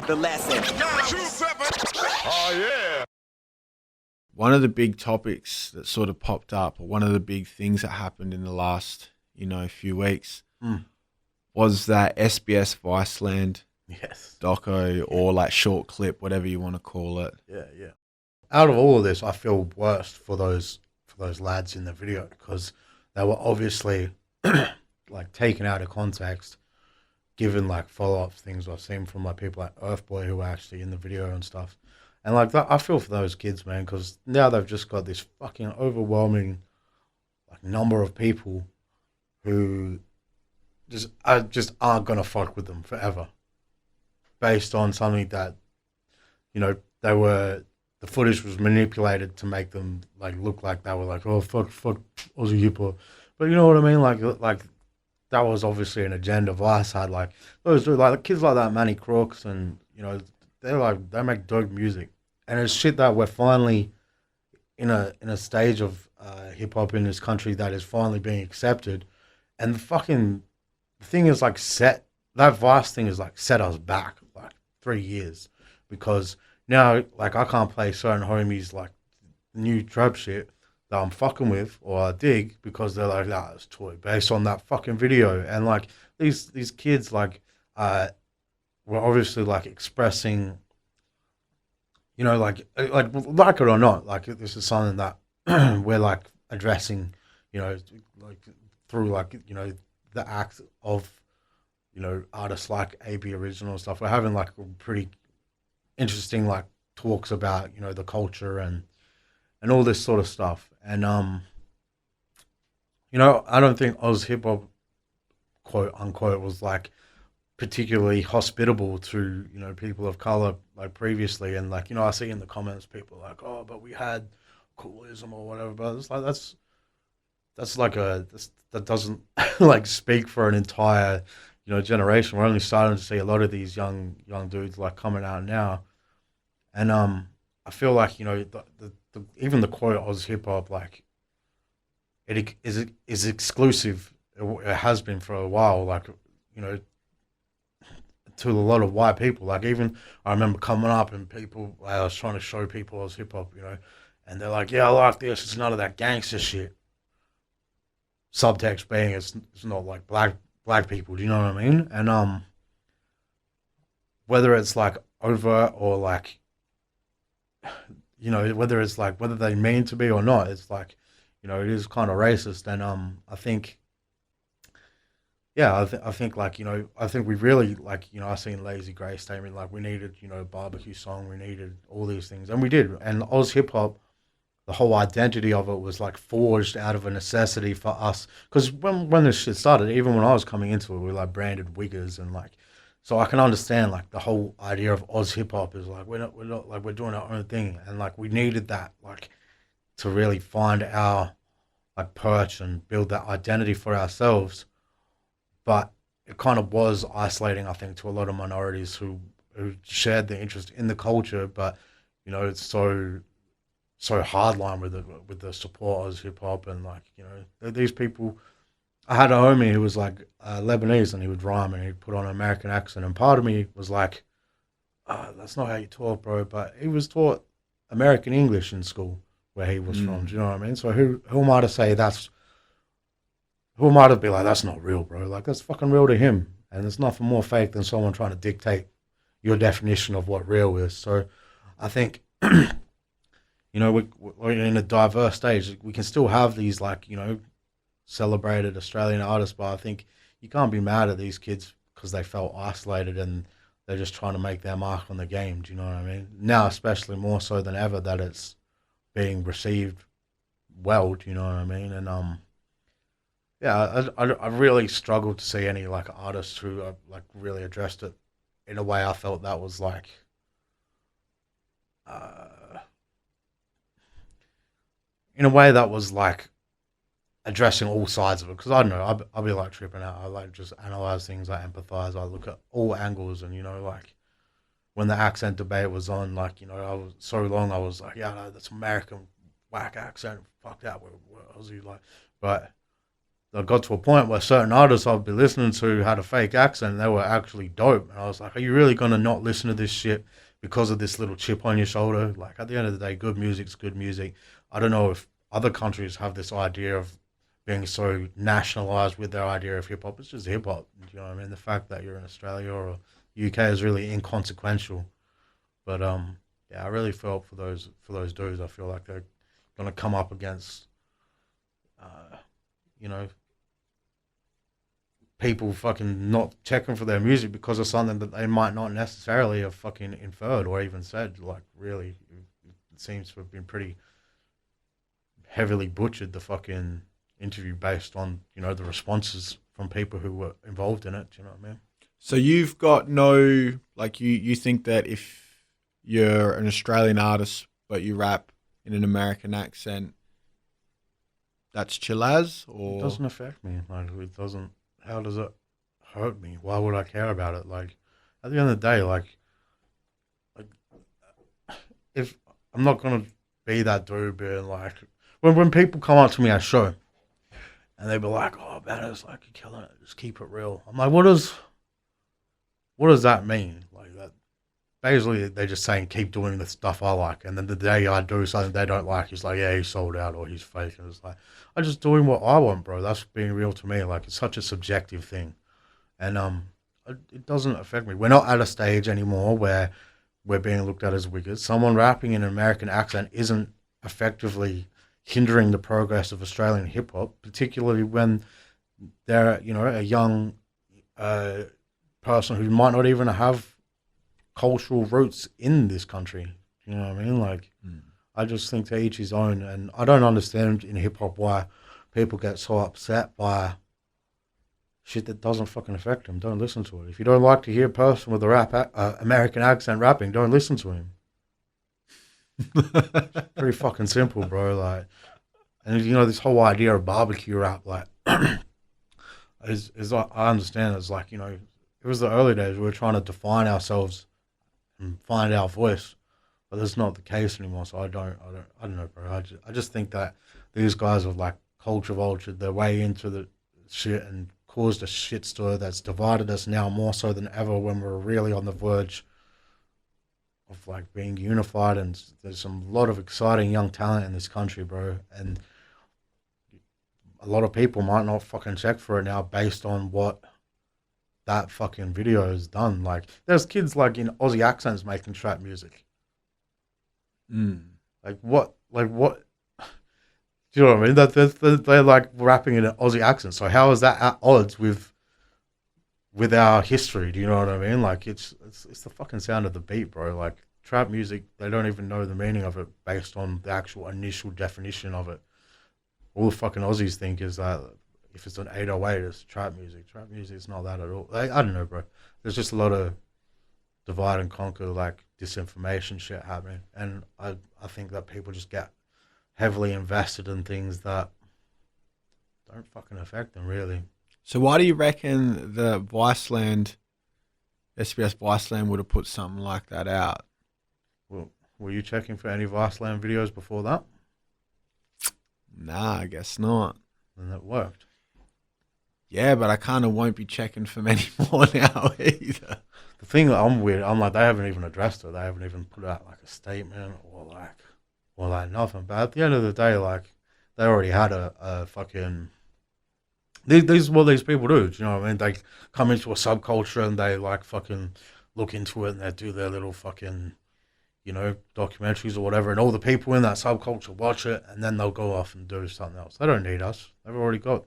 The lesson. Oh, yeah. One of the big topics that sort of popped up, or one of the big things that happened in the last, few weeks, was that SBS Viceland Yes. doco or like short clip, whatever you want to call it. Yeah, yeah. Out of all of this, I feel worst for those lads in the video because they were obviously like taken out of context, given like follow-up things I've seen from like people like Earthboy who were actually in the video and stuff. And like that, I feel for those kids, man, because now they've just got this fucking overwhelming like number of people who just aren't gonna fuck with them forever, based on something that, the footage was manipulated to make them like look like they were like, oh fuck Aussie hip hop, but you know what I mean, like that was obviously an agenda Vice had, like those like kids like that, Manny Crooks, and they make dope music, and it's shit that we're finally in a stage of hip hop in this country that is finally being accepted, and the thing is like that Vice thing is like set us back like 3 years, because now like I can't play certain homies like new trap shit that I'm fucking with or I dig because they're like, nah, it's toy based on that fucking video, and like these kids like were obviously like expressing, like it or not, like this is something that we're like addressing, like through like the act of artists like AB Original and stuff. We're having like pretty interesting like talks about the culture and all this sort of stuff, and I don't think Oz hip hop, quote unquote, was like particularly hospitable to people of color like previously, and like I see in the comments people like, oh, but we had coolism or whatever, but it's like that doesn't like speak for an entire generation. We're only starting to see a lot of these young dudes like coming out now, and I feel like even the quote Oz hip hop, like it is exclusive. It has been for a while, like to a lot of white people. Like even I remember coming up and people, I was trying to show people Oz hip hop, and they're like, yeah, I like this. It's none of that gangster shit. Subtext being it's not like black people. Do you know what I mean? And whether it's like overt or like whether it's like whether they mean to be or not, it's like it is kind of racist. And I think I think like I think we really like I seen Lazy Grey statement like we needed barbecue song, we needed all these things, and we did. And Oz hip hop, the whole identity of it was like forged out of a necessity for us, because when this shit started, even when I was coming into it, we were like branded wiggers, and like, so I can understand like the whole idea of Oz hip hop is like we're not like we're doing our own thing, and like we needed that like to really find our like perch and build that identity for ourselves. But it kind of was isolating, I think, to a lot of minorities who shared the interest in the culture, but it's so hardline with the support of hip hop, and like these people. I had a homie who was like Lebanese, and he would rhyme and he'd put on an American accent, and part of me was like, that's not how you talk, bro. But he was taught American English in school where he was from. Do you know what I mean? So who am I to say who am I to be like that's not real, bro? Like that's fucking real to him, and there's nothing more fake than someone trying to dictate your definition of what real is. So I think. We're in a diverse stage. We can still have these like celebrated Australian artists, but I think you can't be mad at these kids because they felt isolated and they're just trying to make their mark on the game. Do you know what I mean? Now, especially more so than ever, that it's being received well. Do you know what I mean? And I really struggled to see any like artists who like really addressed it in a way I felt that was like. In a way that was like addressing all sides of it, because I don't know, I'll be like tripping out. I like just analyze things, I empathize, I look at all angles, and like when the accent debate was on, like I was so long, I was like, yeah, no, that's American whack accent, fuck that, we're Aussie, like, but I got to a point where certain artists I'd be listening to had a fake accent and they were actually dope. And I was like, are you really going to not listen to this shit because of this little chip on your shoulder? Like, at the end of the day, good music's good music. I don't know if other countries have this idea of being so nationalized with their idea of hip hop. It's just hip hop. You know what I mean? The fact that you're in Australia or UK is really inconsequential. But yeah, I really felt for those dudes. I feel like they're gonna come up against you know, people fucking not checking for their music because of something that they might not necessarily have fucking inferred or even said. Like, really, it seems to have been pretty heavily butchered, the fucking interview, based on, you know, the responses from people who were involved in it. Do you know what I mean? So you've got no, like, you think that if you're an Australian artist but you rap in an American accent, that's chill as? Or It doesn't affect me. Like, it doesn't. How does it hurt me? Why would I care about it? Like, at the end of the day, like if I'm not gonna be that dude being like, when people come up to me at a show and they be like, "Oh man, it's like you're killing it. Just keep it real." I'm like, what does that mean? Like, that basically they're just saying keep doing the stuff I like, and then the day I do something they don't like, he's like, yeah, he's sold out or he's fake. And it's like, I'm just doing what I want, bro. That's being real to me. Like, it's such a subjective thing, and it doesn't affect me. We're not at a stage anymore where we're being looked at as wicked. Someone rapping in an American accent isn't effectively hindering the progress of Australian hip hop, particularly when they're, you know, a young person who might not even have cultural roots in this country. You know what I mean? Like, I just think to each his own, and I don't understand in hip hop why people get so upset by shit that doesn't fucking affect them. Don't listen to it. If you don't like to hear a person with a American accent rapping, don't listen to him. Pretty fucking simple, bro. Like, and you know, this whole idea of barbecue rap, like, is I understand. It's like, you know, it was the early days. We were trying to define ourselves and find our voice, but that's not the case anymore. So I don't know, bro. I just think that these guys have like culture vultured their way into the shit and caused a shitstorm that's divided us now more so than ever, when we're really on the verge of like being unified. And there's a lot of exciting young talent in this country, bro. And a lot of people might not fucking check for it now based on what that fucking video has done. Like, there's kids like in Aussie accents making trap music. Like what? Do you know what I mean? They're like rapping in an Aussie accent. So how is that at odds with our history? Do you know what I mean? Like, it's the fucking sound of the beat, bro. Like, trap music, they don't even know the meaning of it based on the actual initial definition of it. All the fucking Aussies think is that if it's an 808, it's trap music. Trap music is not that at all. I don't know, bro. There's just a lot of divide and conquer, like, disinformation shit happening. And I think that people just get heavily invested in things that don't fucking affect them, really. So why do you reckon the Viceland, SBS Viceland, would have put something like that out? Well, were you checking for any Viceland videos before that? Nah, I guess not. And that worked. Yeah, but I kind of won't be checking for many more now either. The thing that I'm weird, I'm like, they haven't even addressed it. They haven't even put out like a statement or like nothing. But at the end of the day, like, they already had a fucking. This is what these people do. Do you know what I mean? They come into a subculture and they like fucking look into it and they do their little fucking, you know, documentaries or whatever. And all the people in that subculture watch it and then they'll go off and do something else. They don't need us. They've already got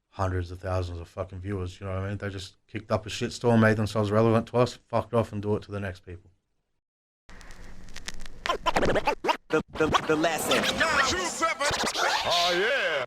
hundreds of thousands of fucking viewers. You know what I mean? They just kicked up a shitstorm, made themselves relevant to us, fucked off, and do it to the next people. The lesson. 927. Oh yeah.